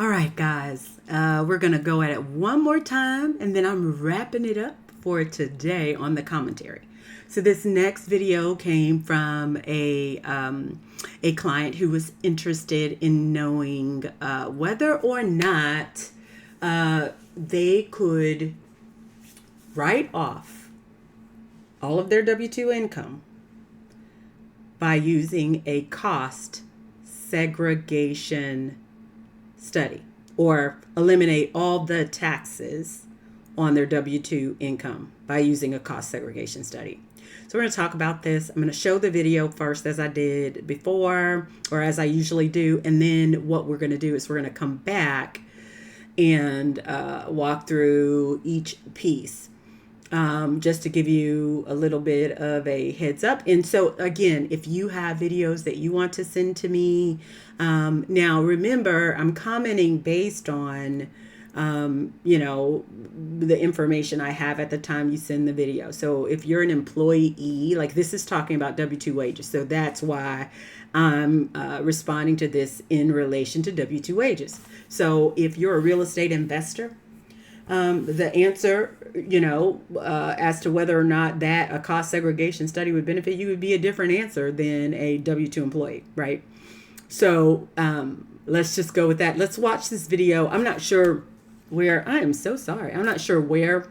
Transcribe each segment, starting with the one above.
All right, guys, we're going to go at it one more time, and then I'm wrapping it up for today on the commentary. So this next video came from a client who was interested in knowing whether or not they could write off all of their W-2 income by using a cost segregation study, or eliminate all the taxes on their W-2 income by using a cost segregation study. So we're going to talk about this. I'm going to show the video first, as I did before, or as I usually do, and then what we're going to do is we're going to come back and walk through each piece. Just to give you a little bit of a heads up. And so again, if you have videos that you want to send to me, now remember, I'm commenting based on, the information I have at the time you send the video. So if you're an employee, like this is talking about W-2 wages. So that's why I'm responding to this in relation to W-2 wages. So if you're a real estate investor, the answer, as to whether or not that a cost segregation study would benefit you would be a different answer than a W-2 employee, right? So let's just go with that. Let's watch this video. I'm not sure where, I am so sorry. I'm not sure where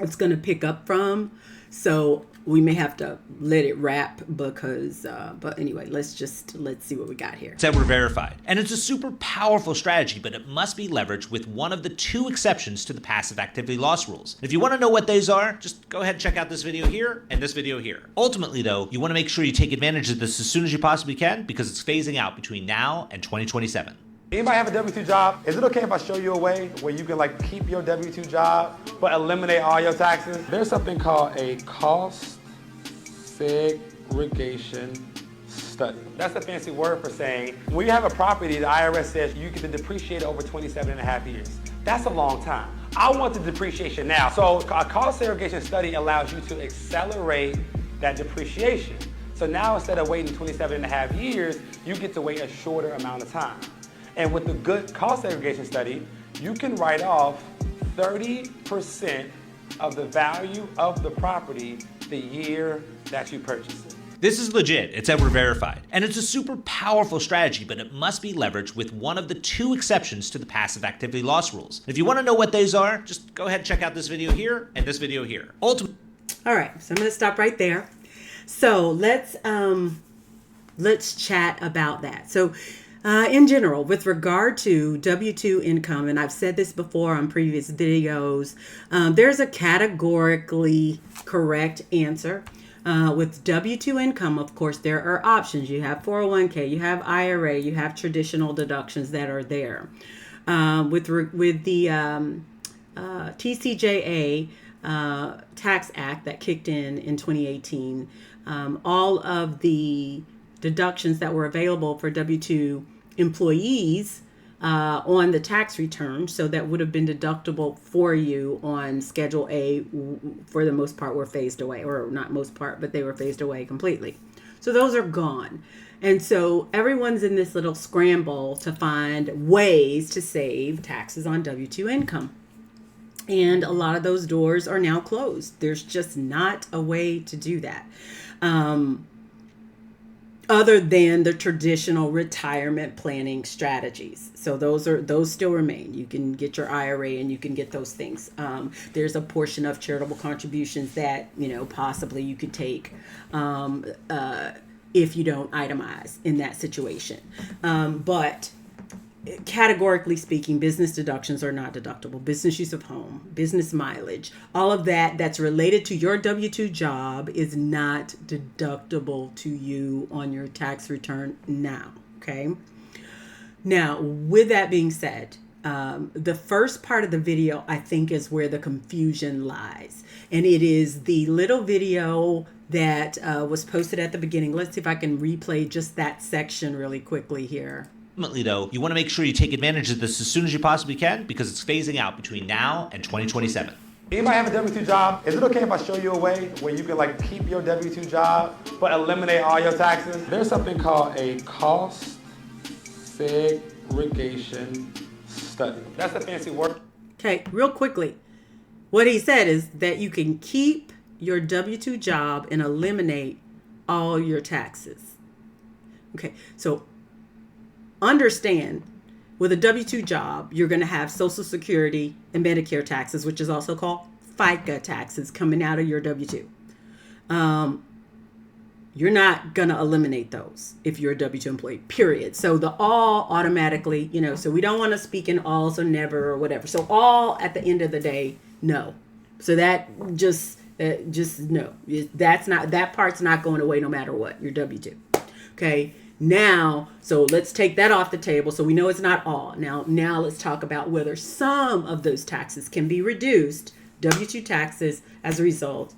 it's going to pick up from. So we may have to let it wrap because, but anyway, let's see what we got here. Said we're verified. And it's a super powerful strategy, but it must be leveraged with one of the two exceptions to the passive activity loss rules. If you want to know what those are, just go ahead and check out this video here and this video here. Ultimately though, you want to make sure you take advantage of this as soon as you possibly can because it's phasing out between now and 2027. Anybody have a W-2 job? Is it okay if I show you a way where you can keep your W-2 job but eliminate all your taxes? There's something called a cost segregation study. That's a fancy word for saying when you have a property, the IRS says you get to depreciate over 27 and a half years. That's a long time. I want the depreciation now. So a cost segregation study allows you to accelerate that depreciation. So now instead of waiting 27 and a half years, you get to wait a shorter amount of time. And with the good cost segregation study, you can write off 30% of the value of the property the year that you purchase it. This is legit, it's ever verified. And it's a super powerful strategy, but it must be leveraged with one of the two exceptions to the passive activity loss rules. If you want to know what those are, just go ahead and check out this video here and this video here. All right, so I'm going to stop right there. So let's chat about that. So in general, with regard to W-2 income, and I've said this before on previous videos, there's a categorically correct answer. With W-2 income, of course, there are options. You have 401k, you have IRA, you have traditional deductions that are there. With the TCJA Tax Act that kicked in 2018, all of the deductions that were available for W-2 employees on the tax return, so that would have been deductible for you on Schedule A, for the most part, were phased away, or not most part, but they were phased away completely. So those are gone. And so everyone's in this little scramble to find ways to save taxes on W-2 income. And a lot of those doors are now closed. There's just not a way to do that. Other than the traditional retirement planning strategies. So those still remain. You can get your IRA and you can get those things. There's a portion of charitable contributions that, possibly you could take if you don't itemize in that situation. But categorically speaking, business deductions are not deductible. Business use of home, business mileage, all of that that's related to your W-2 job is not deductible to you on your tax return now, okay? Now, with that being said, the first part of the video, I think, is where the confusion lies. And it is the little video that was posted at the beginning. Let's see if I can replay just that section really quickly here. Ultimately though, you want to make sure you take advantage of this as soon as you possibly can because it's phasing out between now and 2027. Anybody have a W-2 job? Is it okay if I show you a way where you can keep your W-2 job but eliminate all your taxes? There's something called a cost segregation study. That's a fancy word. Okay, real quickly. What he said is that you can keep your W-2 job and eliminate all your taxes. Okay, so understand with a W-2 job, you're going to have Social Security and Medicare taxes, which is also called FICA taxes coming out of your W-2. You're not going to eliminate those if you're a W-2 employee, period. So the all automatically, so we don't want to speak in alls or never or whatever. So all at the end of the day, no. So that just no. That part's not going away no matter what, your W-2. Okay. Now, so let's take that off the table. So we know it's not all. Now let's talk about whether some of those taxes can be reduced, W-2 taxes, as a result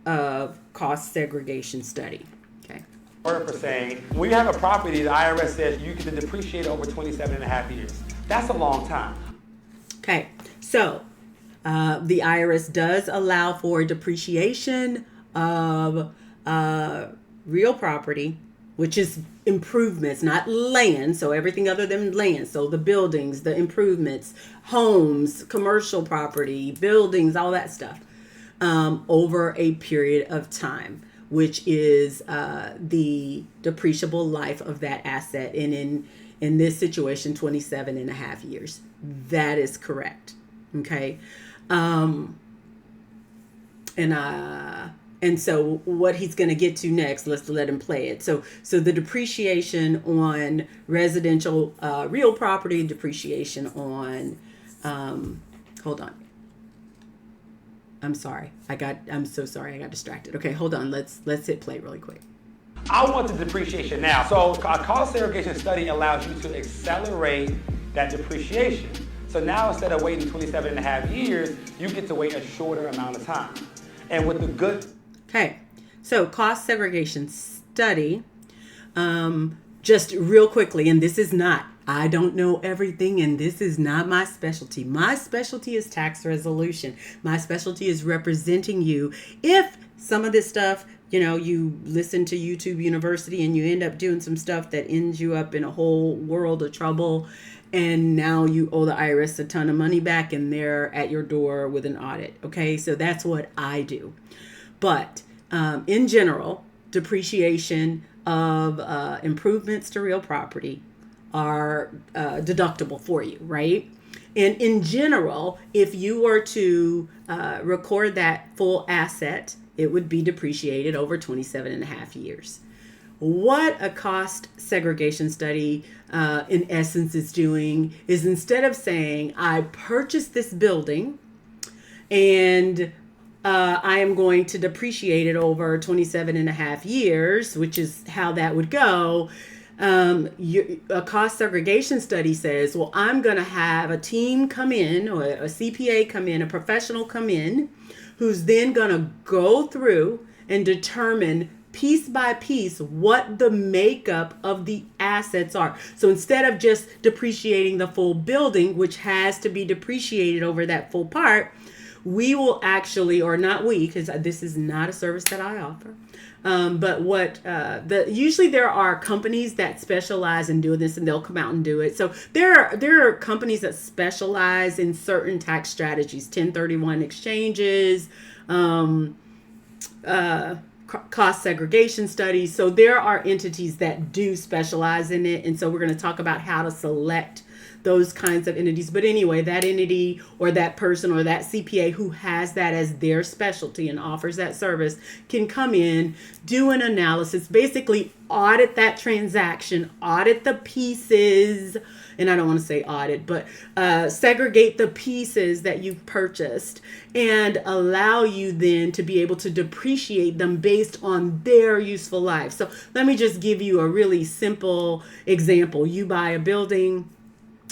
of cost segregation study. Okay. For saying, when you have a property, the IRS says you can depreciate over 27 and a half years. That's a long time. Okay. So the IRS does allow for depreciation of real property, which is improvements, not land. So everything other than land. So the buildings, the improvements, homes, commercial property, buildings, all that stuff, over a period of time, which is the depreciable life of that asset. And in this situation, 27 and a half years. That is correct. Okay. And so what he's going to get to next, let's let him play it. So the depreciation on residential real property, depreciation on, hold on. I'm sorry. I'm so sorry. I got distracted. Okay, hold on. Let's hit play really quick. I want the depreciation now. So a cost segregation study allows you to accelerate that depreciation. So now instead of waiting 27 and a half years, you get to wait a shorter amount of time. And with the good... Okay, so cost segregation study, just real quickly, and this is not, I don't know everything, and this is not my specialty. My specialty is tax resolution. My specialty is representing you. If some of this stuff, you listen to YouTube University and you end up doing some stuff that ends you up in a whole world of trouble, and now you owe the IRS a ton of money back and they're at your door with an audit. Okay, so that's what I do. But in general, depreciation of improvements to real property are deductible for you, right? And in general, if you were to record that full asset, it would be depreciated over 27 and a half years. What a cost segregation study in essence is doing is, instead of saying, I purchased this building and I am going to depreciate it over 27 and a half years, which is how that would go. A cost segregation study says, well, I'm going to have a team come in, or a CPA come in, a professional come in, who's then going to go through and determine piece by piece what the makeup of the assets are. So instead of just depreciating the full building, which has to be depreciated over that full part, we will actually, or not we, because this is not a service that I offer. But usually there are companies that specialize in doing this, and they'll come out and do it. So there are companies that specialize in certain tax strategies, 1031 exchanges, cost segregation studies. So there are entities that do specialize in it. And so we're going to talk about how to select those kinds of entities. But anyway, that entity or that person or that CPA who has that as their specialty and offers that service can come in, do an analysis, basically audit that transaction, audit the pieces, and I don't want to say audit, but segregate the pieces that you've purchased and allow you then to be able to depreciate them based on their useful life. So let me just give you a really simple example. You buy a building,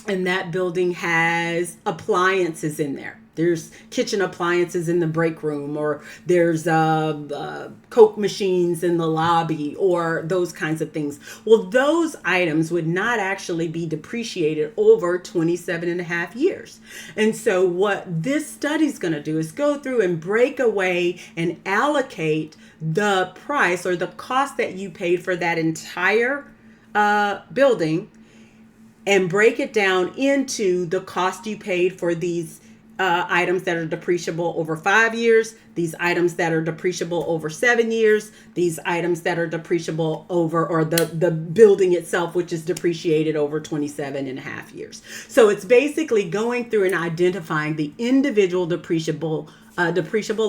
and that building has appliances in there. There's kitchen appliances in the break room, or there's Coke machines in the lobby, or those kinds of things. Well, those items would not actually be depreciated over 27 and a half years. And so what this study is going to do is go through and break away and allocate the price or the cost that you paid for that entire building and break it down into the cost you paid for these items that are depreciable over 5 years, these items that are depreciable over 7 years, these items that are depreciable over, or the building itself, which is depreciated over 27 and a half years. So it's basically going through and identifying the individual depreciable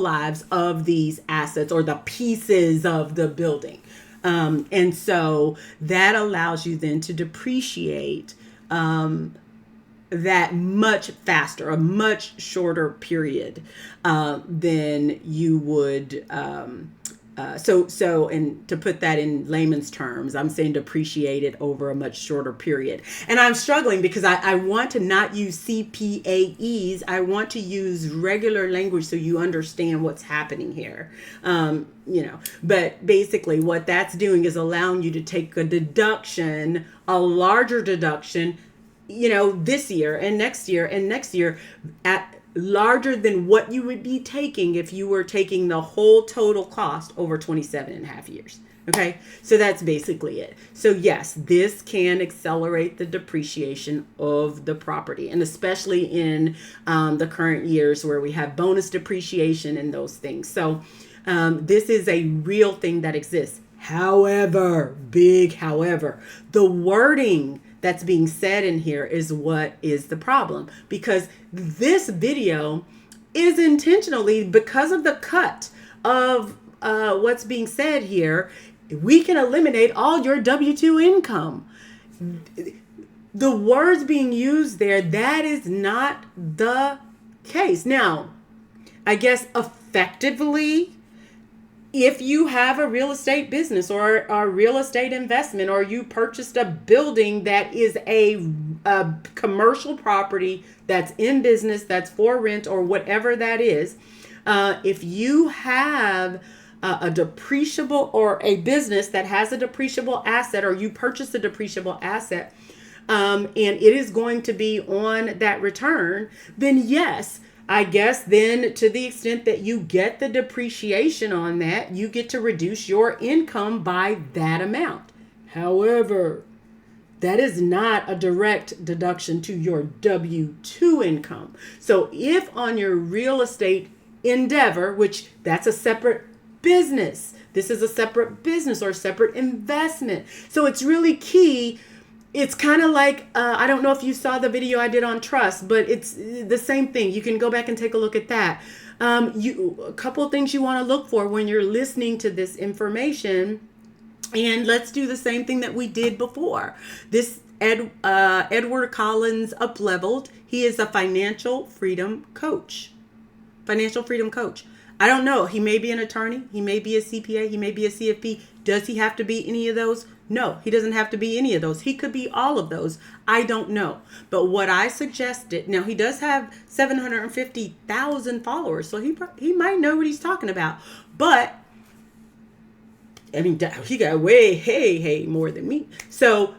lives of these assets or the pieces of the building. And so that allows you then to depreciate that much faster, a much shorter period than you would. And to put that in layman's terms, I'm saying depreciate it over a much shorter period. And I'm struggling because I want to not use CPAEs. I want to use regular language so you understand what's happening here. But basically what that's doing is allowing you to take a deduction, a larger deduction, this year and next year at larger than what you would be taking if you were taking the whole total cost over 27 and a half years. Okay, so that's basically it. So yes, this can accelerate the depreciation of the property, and especially in the current years where we have bonus depreciation and those things. So this is a real thing that exists. However, the wording that's being said in here is what is the problem, because this video is intentionally, because of the cut of what's being said here, we can eliminate all your W-2 income. The words being used there, that is not the case. Now, I guess effectively, if you have a real estate business or a real estate investment, or you purchased a building that is a commercial property that's in business, that's for rent or whatever that is, if you have a depreciable, or a business that has a depreciable asset, or you purchase a depreciable asset, and it is going to be on that return, then yes, I guess then to the extent that you get the depreciation on that, you get to reduce your income by that amount. However, that is not a direct deduction to your W-2 income. So if on your real estate endeavor, which that's a separate business, this is a separate business or separate investment. So it's really key. It's kind of like, I don't know if you saw the video I did on trust, but it's the same thing. You can go back and take a look at that. A couple of things you want to look for when you're listening to this information. And let's do the same thing that we did before. This Edward Collins Upleveled, he is a financial freedom coach. Financial freedom coach. I don't know. He may be an attorney. He may be a CPA. He may be a CFP. Does he have to be any of those? No, he doesn't have to be any of those. He could be all of those. I don't know. But what I suggested, now he does have 750,000 followers, so he might know what he's talking about. But I mean, he got way more than me. So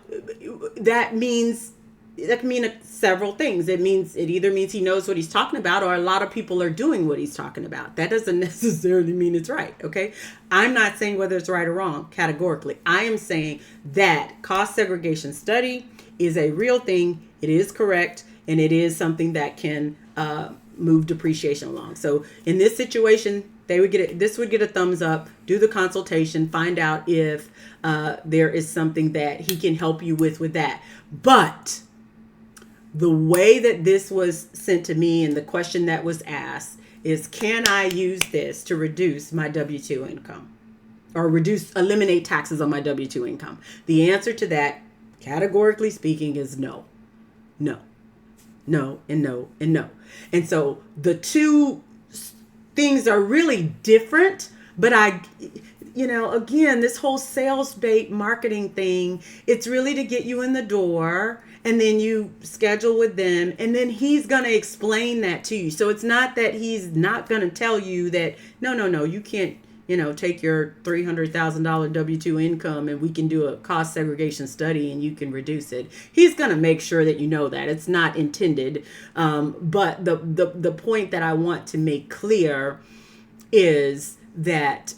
that means, that can mean several things. It either means he knows what he's talking about, or a lot of people are doing what he's talking about. That doesn't necessarily mean it's right. Okay. I'm not saying whether it's right or wrong categorically. I am saying that cost segregation study is a real thing. It is correct. And it is something that can move depreciation along. So in this situation, this would get a thumbs up. Do the consultation, find out if there is something that he can help you with that. But the way that this was sent to me and the question that was asked is, can I use this to reduce my W-2 income, or eliminate taxes on my W-2 income? The answer to that, categorically speaking, is no, and no, and no. And so the two things are really different, but again, this whole sales bait marketing thing, it's really to get you in the door, and then you schedule with them, and then he's going to explain that to you. So it's not that he's not going to tell you that, no, you can't, take your $300,000 W-2 income and we can do a cost segregation study and you can reduce it. He's going to make sure that you know that. It's not intended. But the point that I want to make clear is that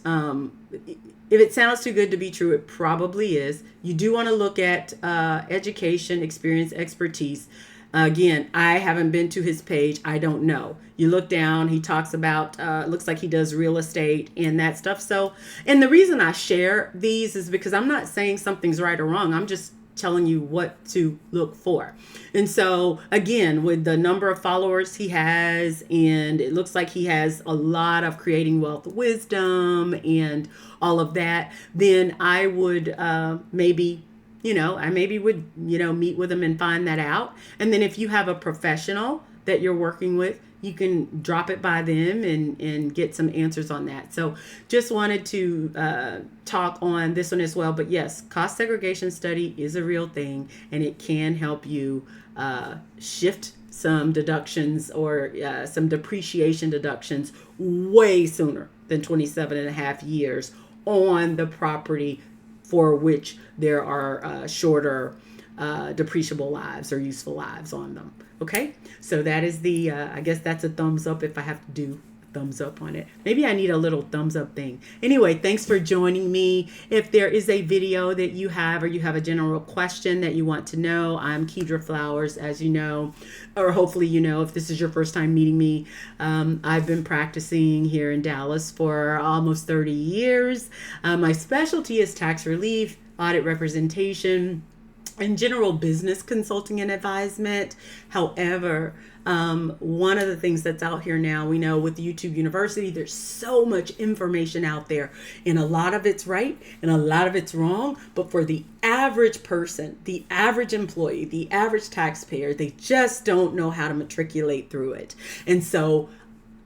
if it sounds too good to be true, it probably is. You do want to look at education, experience, expertise. Again, I haven't been to his page. I don't know. You look down, he talks about, looks like he does real estate and that stuff. So, and the reason I share these is because I'm not saying something's right or wrong. I'm just telling you what to look for. And so again, with the number of followers he has, and it looks like he has a lot of creating wealth wisdom and all of that, then I would maybe would, meet with him and find that out. And then if you have a professional that you're working with, you can drop it by them and get some answers on that. So just wanted to talk on this one as well. But yes, cost segregation study is a real thing, and it can help you shift some deductions or some depreciation deductions way sooner than 27 and a half years on the property for which there are shorter depreciable lives or useful lives on them. Okay, so that is the, I guess that's a thumbs up if I have to do a thumbs up on it. Maybe I need a little thumbs up thing. Anyway, thanks for joining me. If there is a video that you have, or you have a general question that you want to know, I'm Kedra Flowers, as you know, or hopefully you know if this is your first time meeting me. I've been practicing here in Dallas for almost 30 years. My specialty is tax relief, audit representation, and general business consulting and advisement. However, one of the things that's out here now, we know with YouTube University, there's so much information out there, and a lot of it's right and a lot of it's wrong. But for the average person, the average employee, the average taxpayer, they just don't know how to matriculate through it. And so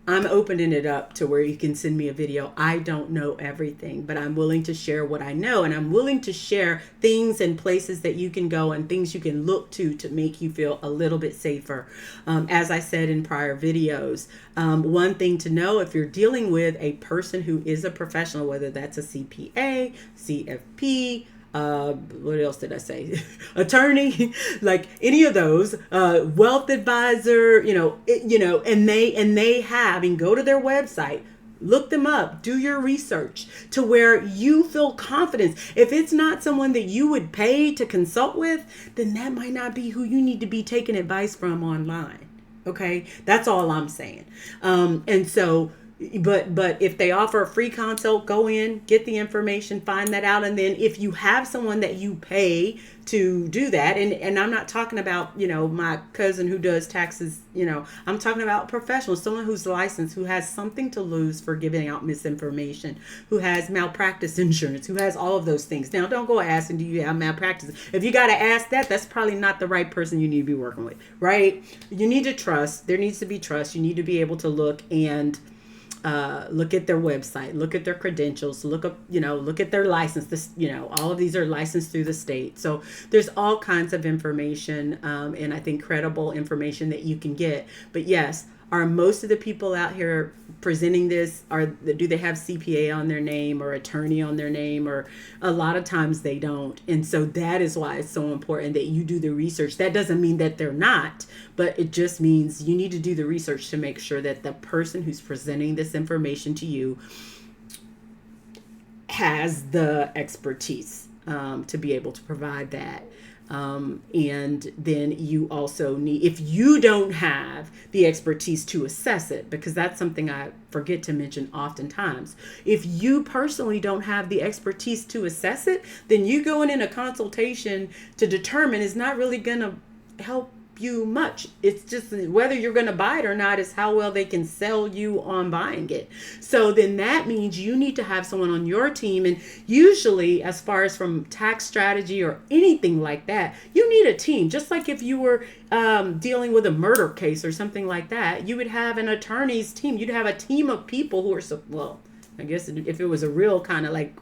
I'm opening it up to where you can send me a video. I don't know everything, but I'm willing to share what I know, and I'm willing to share things and places that you can go and things you can look to make you feel a little bit safer. As I said in prior videos, one thing to know, if you're dealing with a person who is a professional, whether that's a CPA, CFP, what else did I say? Attorney, like any of those, wealth advisor, and they have, and go to their website, look them up, do your research to where you feel confidence. If it's not someone that you would pay to consult with, then that might not be who you need to be taking advice from online. Okay. That's all I'm saying. And so, but if they offer a free consult, go in, get the information, find that out. And then if you have someone that you pay to do that, and I'm not talking about, my cousin who does taxes, I'm talking about professionals, someone who's licensed, who has something to lose for giving out misinformation, who has malpractice insurance, who has all of those things. Now, don't go asking, do you have malpractice? If you got to ask that, that's probably not the right person you need to be working with, right? You need to trust. There needs to be trust. You need to be able to look at their website, look at their credentials, look at their license. All of these are licensed through the state. So there's all kinds of information, and I think credible information that you can get. But yes, are most of the people out here presenting this, do they have CPA on their name or attorney on their name? Or a lot of times they don't. And so that is why it's so important that you do the research. That doesn't mean that they're not, but it just means you need to do the research to make sure that the person who's presenting this information to you has the expertise to be able to provide that. And then you also need, if you don't have the expertise to assess it, because that's something I forget to mention oftentimes, if you personally don't have the expertise to assess it, then you going in a consultation to determine is not really going to help you much. It's just whether you're going to buy it or not is how well they can sell you on buying it. So then that means you need to have someone on your team. And usually, as far as from tax strategy or anything like that, you need a team. Just like if you were dealing with a murder case or something like that, you would have an attorney's team. You'd have a team of people who are, I guess if it was a real kind of like,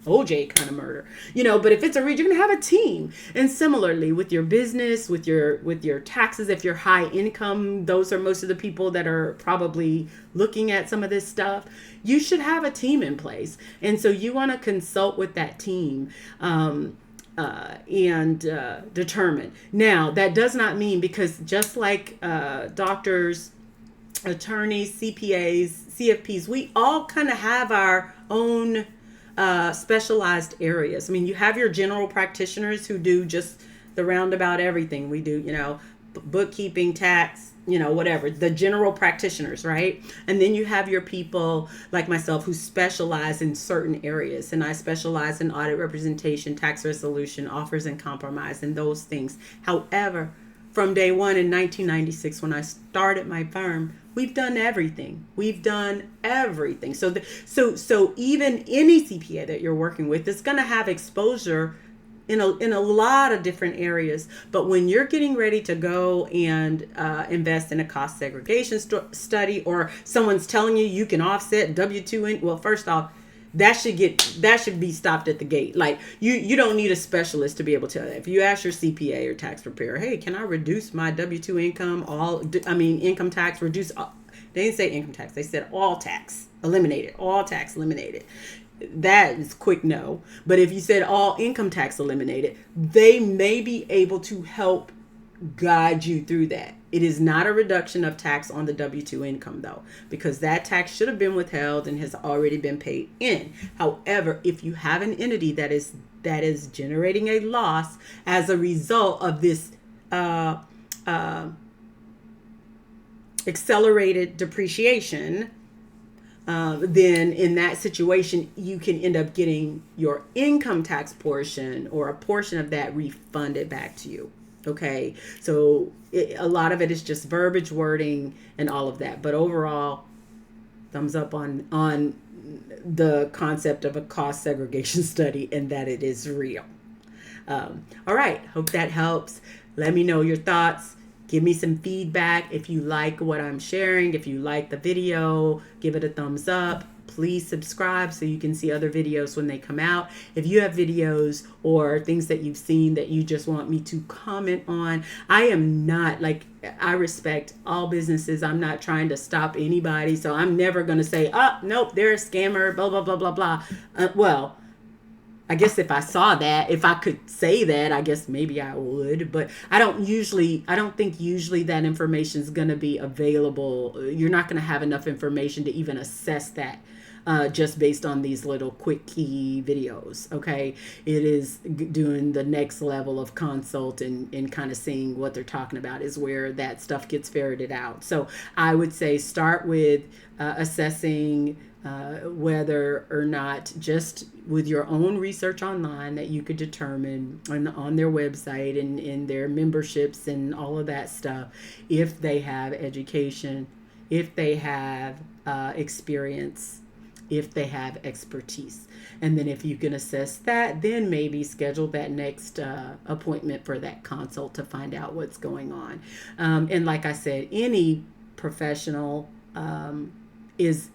OJ kind of murder, but if it's you're going to have a team. And similarly with your business, with your taxes, if you're high income, those are most of the people that are probably looking at some of this stuff. You should have a team in place. And so you want to consult with that team, and determine. Now, that does not mean, because just like doctors, attorneys, CPAs, CFPs, we all kind of have our own specialized areas. I mean, you have your general practitioners who do just the roundabout everything. We do, bookkeeping, tax, whatever, the general practitioners, right? And then you have your people like myself who specialize in certain areas. And I specialize in audit representation, tax resolution, offers and compromise, and those things. However, from day one in 1996, when I started my firm, we've done everything. We've done everything. So even any CPA that you're working with is going to have exposure in a lot of different areas. But when you're getting ready to go and invest in a cost segregation study, or someone's telling you can offset W-2 well, first off, that should be stopped at the gate. Like you don't need a specialist to be able to tell that. If you ask your CPA or tax preparer, hey, can I reduce my W-2 income, income tax, reduce, they didn't say income tax, they said all tax eliminated, that is quick no. But if you said all income tax eliminated, they may be able to help guide you through that. It is not a reduction of tax on the W-2 income, though, because that tax should have been withheld and has already been paid in. However, if you have an entity that is generating a loss as a result of this accelerated depreciation, then in that situation, you can end up getting your income tax portion or a portion of that refunded back to you. Okay, so a lot of it is just verbiage, wording, and all of that. But overall, thumbs up on the concept of a cost segregation study and that it is real. All right, hope that helps. Let me know your thoughts. Give me some feedback. If you like what I'm sharing, if you like the video, give it a thumbs up. Please subscribe so you can see other videos when they come out. If you have videos or things that you've seen that you just want me to comment on, I respect all businesses. I'm not trying to stop anybody. So I'm never going to say, oh, nope, they're a scammer, blah, blah, blah, blah, blah. Well, I guess if I saw that, if I could say that, I guess maybe I would, but I don't think usually that information is going to be available. You're not going to have enough information to even assess that just based on these little quick key videos. Okay. It is doing the next level of consult and kind of seeing what they're talking about is where that stuff gets ferreted out. So I would say start with assessing whether or not, just with your own research online, that you could determine on their website and in their memberships and all of that stuff, if they have education, if they have experience, if they have expertise. And then if you can assess that, then maybe schedule that next appointment for that consult to find out what's going on. And like I said, any professional is,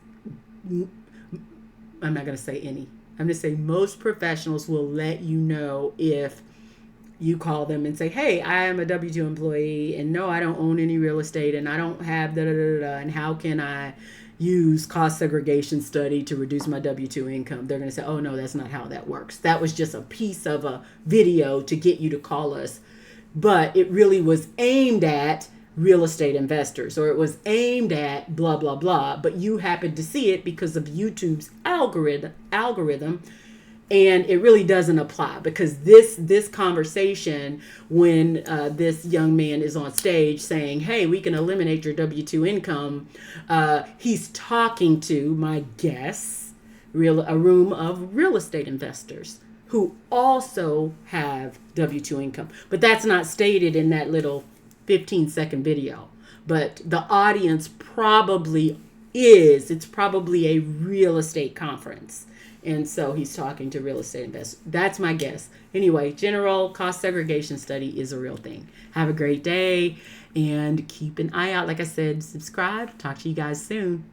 I'm not going to say any. I'm going to say most professionals will let you know if you call them and say, hey, I am a W-2 employee, and no, I don't own any real estate, and I don't have da-da-da-da, and how can I use cost segregation study to reduce my W-2 income? They're going to say, oh, no, that's not how that works. That was just a piece of a video to get you to call us. But it really was aimed at real estate investors, or it was aimed at blah, blah, blah. But you happened to see it because of YouTube's algorithm. And it really doesn't apply, because this conversation, when this young man is on stage saying, hey, we can eliminate your W-2 income, he's talking to, my guess, a room of real estate investors who also have W-2 income. But that's not stated in that little 15-second video. But the audience probably is. It's probably a real estate conference. And so he's talking to real estate investors. That's my guess. Anyway, general cost segregation study is a real thing. Have a great day and keep an eye out. Like I said, subscribe. Talk to you guys soon.